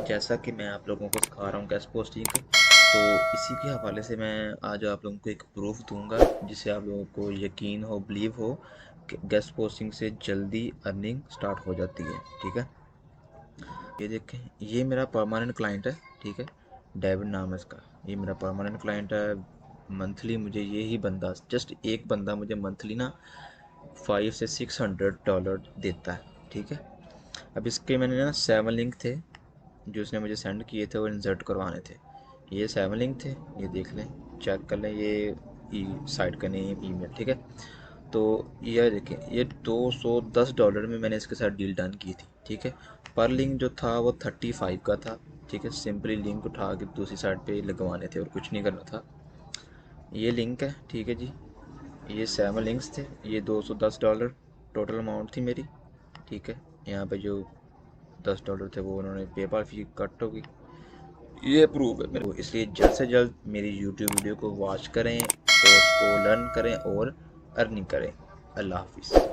जैसा कि मैं आप लोगों को सिखा रहा हूँ गेस्ट पोस्टिंग, तो इसी के हवाले से मैं आज आप लोगों को एक प्रूफ दूंगा जिससे आप लोगों को यकीन हो, बिलीव हो कि गेस्ट पोस्टिंग से जल्दी अर्निंग स्टार्ट हो जाती है। ठीक है, ये देखें, ये मेरा परमानेंट क्लाइंट है। ठीक है, डेविड नाम है इसका, ये मेरा परमानेंट क्लाइंट है। मंथली मुझे ये ही बंदा, जस्ट एक बंदा मुझे मंथली ना $500 से $600 देता है। ठीक है, अब इसके मैंने ना 7 लिंक थे जो उसने मुझे सेंड किए थे और इंसर्ट करवाने थे। ये 7 लिंक थे, ये देख लें, चेक कर लें, ये साइट का नेम, ईमेल। ठीक है, तो ये देखें, ये $210 में मैंने इसके साथ डील डन की थी। ठीक है, पर लिंक जो था वो 35 का था। ठीक है, सिंपली लिंक उठा के दूसरी साइड पे लगवाने थे और कुछ नहीं करना था। ये लिंक है। ठीक है जी, ये 7 लिंक्स थे, ये $210 टोटल अमाउंट थी मेरी। ठीक है, यहाँ पे जो $10 थे वो उन्होंने पेपाल फी कट होगी। ये प्रूव है मेरे को, इसलिए जल्द से जल्द मेरी यूट्यूब वीडियो को वॉच करें और उसको लर्न करें और अर्निंग करें। अल्लाह हाफिज़।